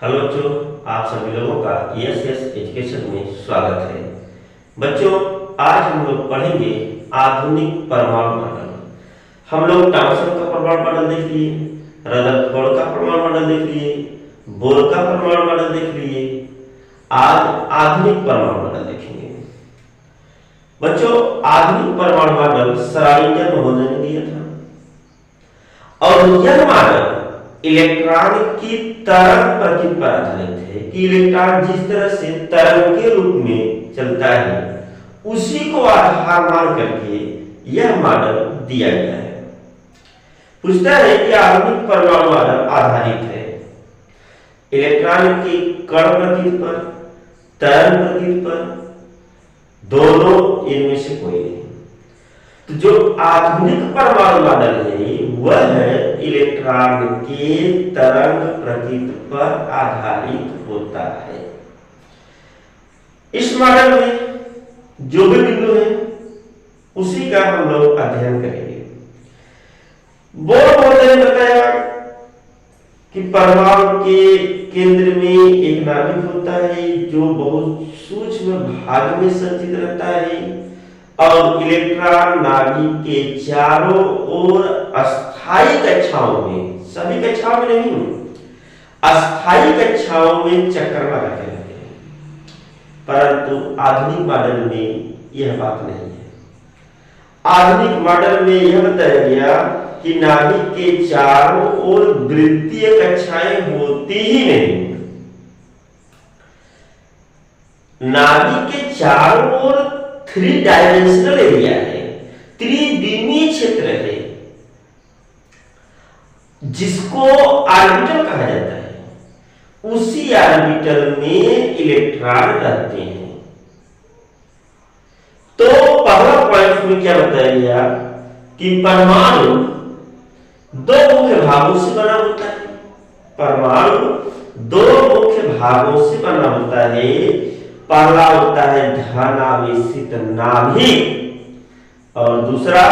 Hello बच्चों, आप सभी लोगों का एस एजुकेशन में स्वागत है। बच्चों, आज हम लोग पढ़ेंगे आधुनिक परमाणु मॉडल। हम लोग थॉमसन का परमाणु मॉडल देख लिए, रदरफोर्ड का परमाणु मॉडल देख लिए, बोर का परमाणु मॉडल देख लिए। आज आधुनिक परमाणु मॉडल देखेंगे। बच्चों, आधुनिक परमाणु मॉडल श्रोडिंगर महोदय ने दिया था और यह मॉडल इलेक्ट्रॉन की तरंग प्रकृति पर आधारित है कि इलेक्ट्रॉन जिस तरह से तरंग के रूप में चलता है उसी को आधार मान करके यह मॉडल दिया गया है। पूछता है कि आधुनिक परमाणु मॉडल आधारित है इलेक्ट्रॉन के कण प्रकृति पर, तरंग प्रकृति पर, दोनों इनमें से कोई नहीं। तो जो आधुनिक परमाणु मॉडल है वह है इलेक्ट्रॉन के तरंग प्रकृति पर आधारित होता है। इस मॉडल में जो भी बिंदु है उसी का हम लोग अध्ययन करेंगे। बोर महोदय ने बताया कि परमाणु के केंद्र में एक नाभिक होता है जो बहुत सूक्ष्म भाग में संचित रहता है और इलेक्ट्रॉन नाभिक के चारों ओर अस्थायी कक्षाओं में, सभी कक्षाओं में नहीं, अस्थायी कक्षाओं में चक्कर लगाते रहते हैं। परंतु आधुनिक मॉडल में यह बात नहीं है। आधुनिक मॉडल में यह बताया गया कि नाभिक के चारों ओर वृत्तीय कक्षाएं होती ही नहीं। नाभिक के चारों ओर 3 डायमेंशनल एरिया है, त्रिविमीय क्षेत्र है जिसको ऑर्बिटल कहा जाता है। उसी ऑर्बिटल में इलेक्ट्रॉन रहते हैं। तो पहला पॉइंट में क्या बताया गया कि परमाणु 2 मुख्य भागों से बना होता है। परमाणु 2 मुख्य भागों से बना होता है। पहला होता है धनावेशित नाभिक और दूसरा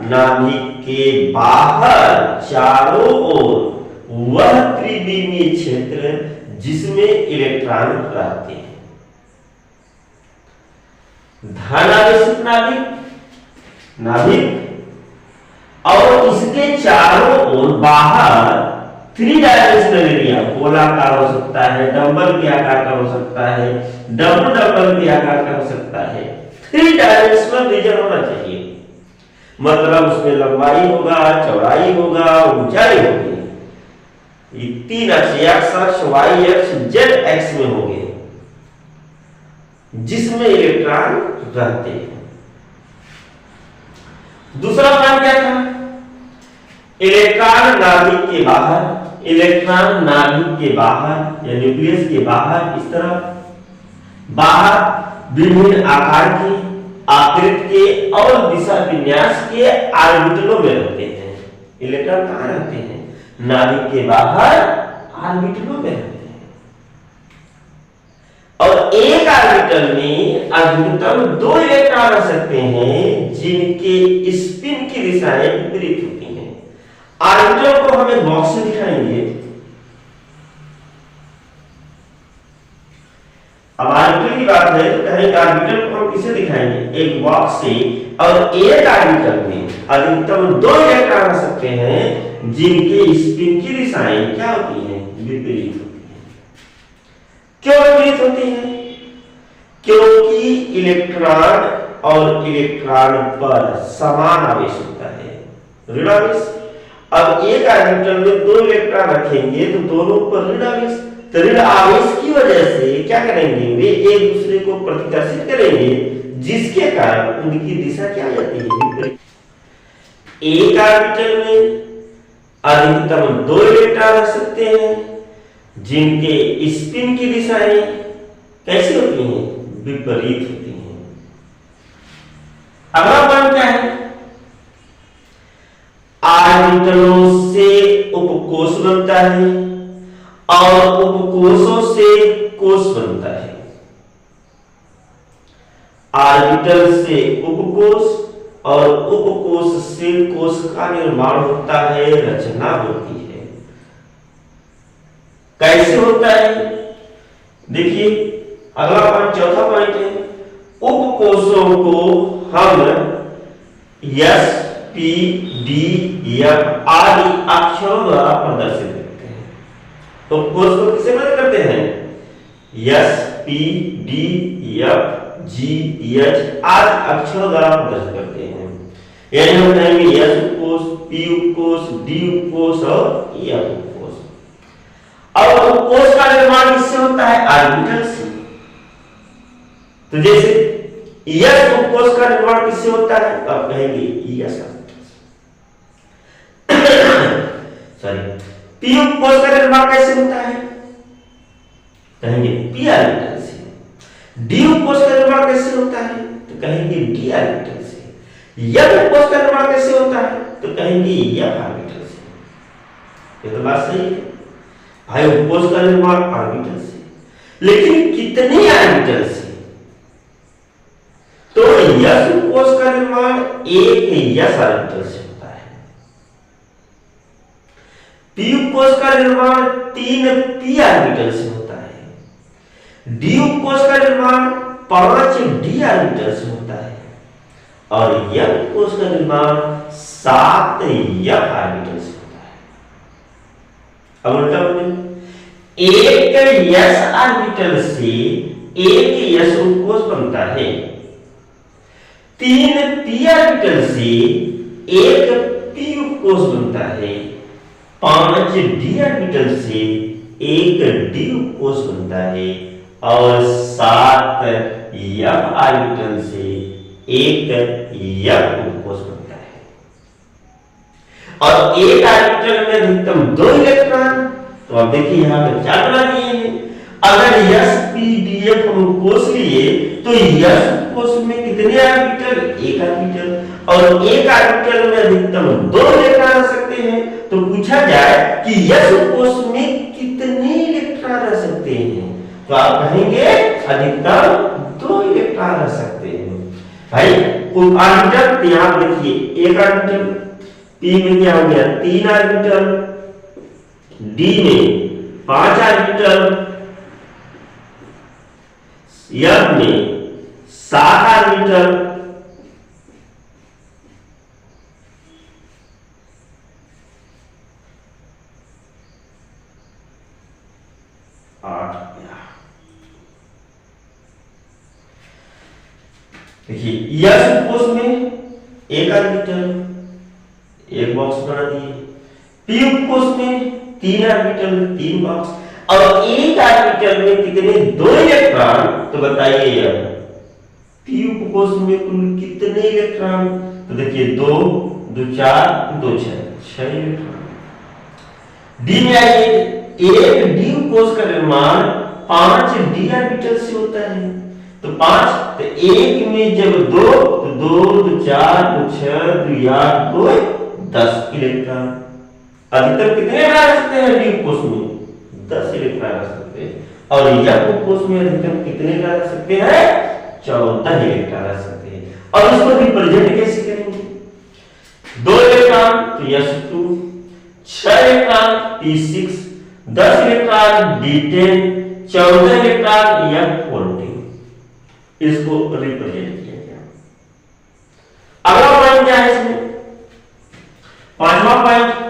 नाभिक के बाहर चारों ओर वह त्रिविमीय क्षेत्र जिसमें इलेक्ट्रॉन रहते हैं। धनावेशित नाभिक और इसके चारों ओर बाहर 3 डायमेंशनल एरिया, गोलाकार हो सकता है, डंबल के आकार का हो सकता है, डबल डबल के आकार का हो सकता है। 3 डायमेंशनल रीजन होना चाहिए, मतलब उसमें लंबाई होगा, चौड़ाई होगा, ऊंचाई होगी। ये 3 अक्ष, वाई अक्ष, जेड एक्स में होंगे जिसमें इलेक्ट्रॉन रहते हैं। दूसरा पॉइंट क्या था? इलेक्ट्रॉन नाभिक के बाहर, इलेक्ट्रॉन नाभिक के बाहर या न्यूक्लियस के बाहर, इस तरफ बाहर विभिन्न आकार के, आकृति के और दिशा विन्यास के ऑर्बिटलों में रहते हैं। इलेक्ट्रॉन कहां रहते हैं? नाभिक के बाहर ऑर्बिटलों में रहते हैं। और एक ऑर्बिटल में अधिकतम 2 इलेक्ट्रॉन रह सकते हैं जिनके स्पिन की दिशाएं विपरीत होती हैं। ऑर्बिटल को हम एक बॉक्स से दिखाएंगे। अब ऑर्बिटल की बात है तो कहेंगे ऑर्बिटल को हम किसे दिखाएंगे? एक बॉक्स से। और एक ऑर्बिटल में अधिकतम 2 इलेक्ट्रॉन रह सकते हैं जिनके स्पिन की दिशाएं क्या होती हैं? विपरीत होती हैं। क्यों विपरीत होती हैं? क्योंकि इलेक्ट्रॉन और इलेक्ट्रॉन पर समान आवेश होता है, ऋणावेश। अब एक ऑर्बिटल में 2 इलेक्ट्रॉन रखेंगे तो दोनों पर ऋण आवेश, तो ऋण आवेश की वजह से क्या करेंगे? वे एक दूसरे को प्रतिकर्षित करेंगे जिसके कारण उनकी दिशा क्या हो जाती है? विपरीत। एक ऑर्बिटल में अधिकतम 2 इलेक्ट्रॉन रख सकते हैं जिनके स्पिन की दिशाएं कैसी होती हैं? विपरीत होती हैं। अगला पॉइंट क्या है? ऑर्बिटलों से उपकोष बनता है और उपकोषों से कोष बनता है। ऑर्बिटल से उपकोष और उपकोष से कोष का निर्माण होता है, रचना होती है। कैसे होता है? देखिए अगला पॉइंट, चौथा पॉइंट है, उपकोषों को हम एस, पी, डी, एफ आदि अक्षरों द्वारा प्रदर्शित करते हैं। तो उपकोष को किससे प्रदर्शित करते हैं? एस, पी, डी, एफ, जी, एच आदि अक्षरों द्वारा प्रदर्शित करते हैं। यानी हम कहेंगे एस उपकोष, पी उपकोष, डी उपकोष और एफ उपकोष। अब उपकोष का निर्माण किससे होता है? ऑर्बिटल से। तो जैसे एस उपकोष का निर्माण किससे होता है? तो आप कहेंगे एस ऑर्बिटल से। सॉरी, पी उपकोष का निर्माण कैसे होता है? कहेंगे पी ऑर्बिटल से। डी उपकोष का निर्माण कैसे होता है? तो कहेंगे डी ऑर्बिटल से। एफ उपकोष का निर्माण कैसे होता है? तो कहेंगे एफ ऑर्बिटल से। ये तो बात सही है भाई, उपकोष का निर्माण ऑर्बिटल से, लेकिन कितने ऑर्बिटल से? तो एस उपकोष का निर्माण एक एस ऑर्बिटल से होता है। पी उपकोष का निर्माण 3 पी ऑर्बिटल से होता है। डी उपकोष का निर्माण 5 डी ऑर्बिटल से होता है और एफ उपकोष का निर्माण 7 एफ ऑर्बिटल से होता है। अब उल्टा बोले, एक एस ऑर्बिटल से एक एस उपकोष बनता है, 3 पी ऑर्बिटल से एक पी उपकोष बनता है, 5 डी ऑर्बिटल से एक डी उपकोष बनता है और 7 एफ ऑर्बिटल से एक एफ उपकोष बनता है। और एक ऑर्बिटल में अधिकतम 2 इलेक्ट्रॉन। तो अब देखिए यहां पे 4 बना दिए हैं। अगर एस, पी, डी, एफ हम उपकोष लिए तो एस उपकोष में कितने ऑर्बिटल? एक ऑर्बिटल। और एक ऑर्बिटल में अधिकतम 2 इलेक्ट्रॉन रह सकते हैं। तो पूछा जाए कि एस उपकोष में कितने इलेक्ट्रॉन रह सकते हैं? तो आप कहेंगे अधिकतम 2 इलेक्ट्रॉन रह सकते हैं। भाई ऑर्बिटल यहां देखिए, एक ऑर्बिटल, पी में क्या हो गया? 3 ऑर्बिटल, डी में 5 ऑर्बिटल, एफ में 7 ऑर्बिटल, देखिए एस उपकोष में एक ऑर्बिटल, एक बॉक्स बना दिए। पी उपकोष में 3 ऑर्बिटल, 3 बॉक्स। और एक ऑर्बिटल में कितने? 2 इलेक्ट्रॉन। तो बताइए यार, पी उपकोष में कुल कितने इलेक्ट्रॉन? तो देखिए 2 2 4 2 6 इलेक्ट्रॉन। डी में आइए, एक डी उपकोष का निर्माण 5 डी ऑर्बिटल से होता है। तो 5, तो एक में जब 2 तो 2 2 4 2 6 2 8 2 10 इलेक्ट्रॉन। अधिकतम कितने रह सकते हैं डी उपकोष में? 10 इलेक्ट्रॉन रह सकते हैं। और एफ उपकोष में अधिकतम कितने रह सकते हैं? 14 इलेक्ट्रॉन रह सकते हैं। और इसको रिप्रेजेंट कैसे करेंगे? 2 इलेक्ट्रॉन तो S2, 6 electron P6, 10 electron D10, 14 electron F14। इसको रिप्रेजेंट किया गया। अगला पॉइंट क्या है इसमें? 5वां पॉइंट,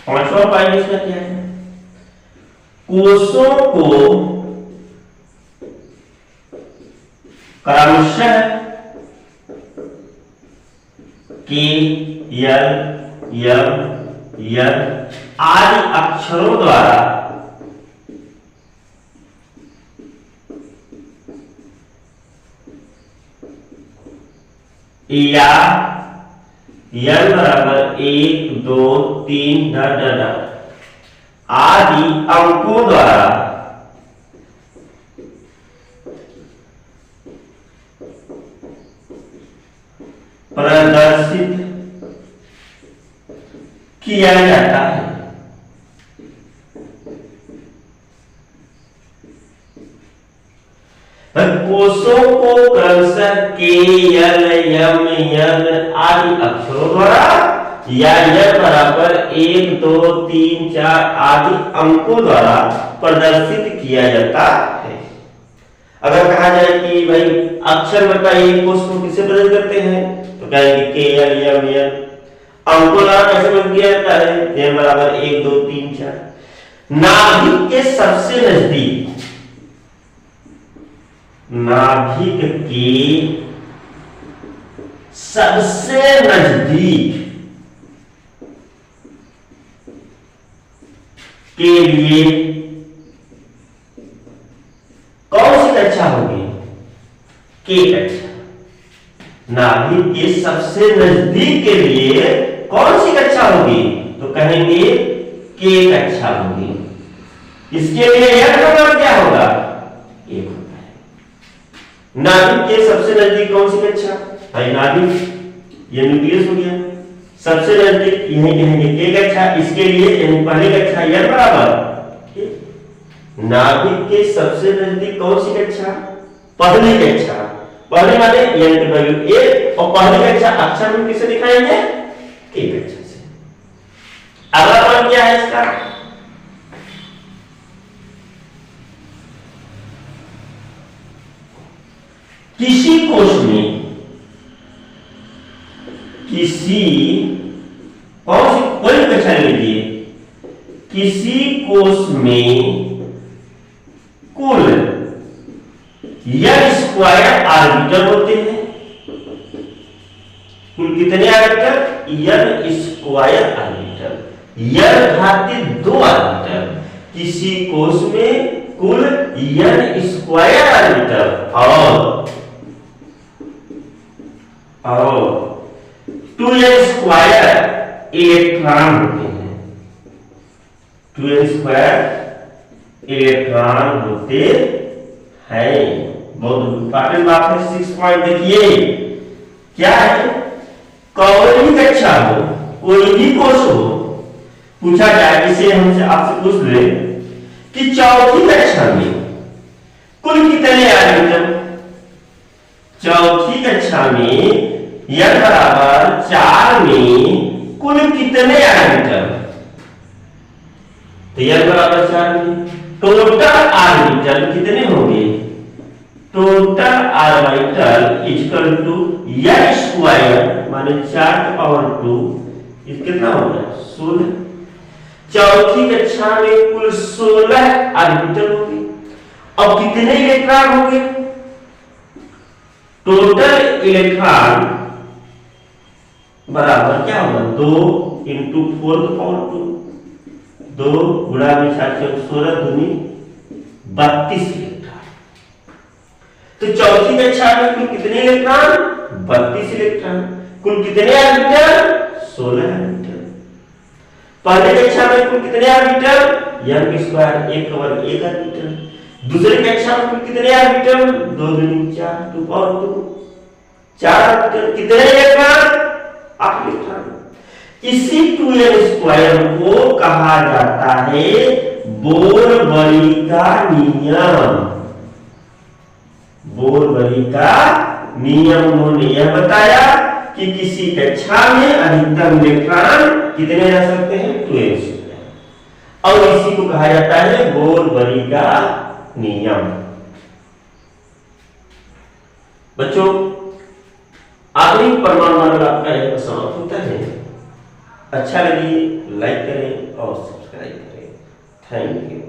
पांचवा पॉइंट इसका क्या है? कोषों को क्रमशः के, एल, एम, एन आदि अक्षरों द्वारा या एल बराबर 1 2 3 डॉट डॉट आदि अंकों द्वारा प्रदर्शित किया जाता है। कोषों को क्रमशः के, एल, एम, एन आदि अक्षरों द्वारा या n बराबर 1, 2, 3, 4 आदि अंकों द्वारा प्रदर्शित किया जाता है। अगर कहा जाए कि भाई अक्षर बताइए कोष को किसे प्रदर्शित करते हैं, तो कहेंगे के, एल, एम, एन। अंकों द्वारा कैसे प्रदर्शित किया जाता है, n बराबर 1, 2, 3, 4। नाभिक के सबसे नजदीक, नाभिक के सबसे नजदीक के लिए कौन सी कक्षा होगी, के कक्षा। नाभिक के सबसे नजदीक के लिए कौन सी कक्षा होगी, तो कहेंगे के कक्षा होगी। इसके लिए यह नंबर क्या होगा, 1 होता है। नाभिक के सबसे नजदीक कौन सी कक्षा, भाई नाभिक ये न्यूक्लियस हो गया, सबसे नजदीक यही कहेंगे के कक्षा। इसके लिए पहली कक्षा n बराबर, नाभिक के सबसे नजदीक कौन सी कक्षा, पहली कक्षा। पहले माने n की वैल्यू 1 और पहली कक्षा अक्षर में किसे दिखाएंगे, के कक्षा से। अगला पॉइंट क्या है इसका, किसी कोष में, किसी कौन सी कोई कक्षा लीजिए, किसी कोष में कुल n स्क्वायर आर्बिटल होते हैं। कुल कितने orbital, n square orbital, n घातीय 2 आर्बिटल। किसी कोष में कुल n स्क्वायर आर्बिटल और 2n स्क्वायर इलेक्ट्रॉन होते हैं। 2n स्क्वायर इलेक्ट्रॉन होते हैं। बहुत इंपॉर्टेंट बात है। 6 पॉइंट देखिए क्या है, कोई भी कक्षा हो, कोई भी कोष हो, पूछा जाए, इसे हमसे आपसे पूछ ले कि चौथी कक्षा में कुल कितने आर्बिटल, चौथी कक्षा में n बराबर 4 में कुल कितने आर्बिटल, तो n बराबर 4 में टोटल आर्बिटल कितने होंगे, total orbital equal to n square माने 4 की पावर 2, ये कितना हो गया 16। चौथी कक्षा में कुल 16 आर्बिटल होंगे। अब कितने इलेक्ट्रॉन होंगे, टोटल इलेक्ट्रॉन बराबर क्या होगा 2 इंटू 4 की पावर 2, 2 गुणा में 16 दूनी 32 इलेक्ट्रॉन। तो चौथी कक्षा में कुल कितने इलेक्ट्रॉन, 32 इलेक्ट्रॉन। कुल कितने आर्बिटल, 16 आर्बिटल। पहले कक्षा में कुल कितने आर्बिटल, n स्क्वायर 1 का वर्ग 1 आर्बिटल। दूसरी कक्षा में कुल कितने आर्बिटल, 2 दूनी 4 2 पावर 2 4 आर्बिटल। कितने इलेक्ट्रॉन, 8 इलेक्ट्रॉन। इसी 2n स्क्वायर को कहा जाता है बोर-बरी का नियम। बोर-बरी का नियम उन्होंने यह बताया कि किसी कक्षा में अधिकतम इलेक्ट्रॉन कितने रह सकते हैं, 2n स्क्वायर, और इसी को कहा जाता है बोर-बरी का नियम। बच्चों आखिरी परमाणु मॉडल आपका यह समाप्त होता है। अच्छा लगे लाइक करें और सब्सक्राइब करें। Thank you.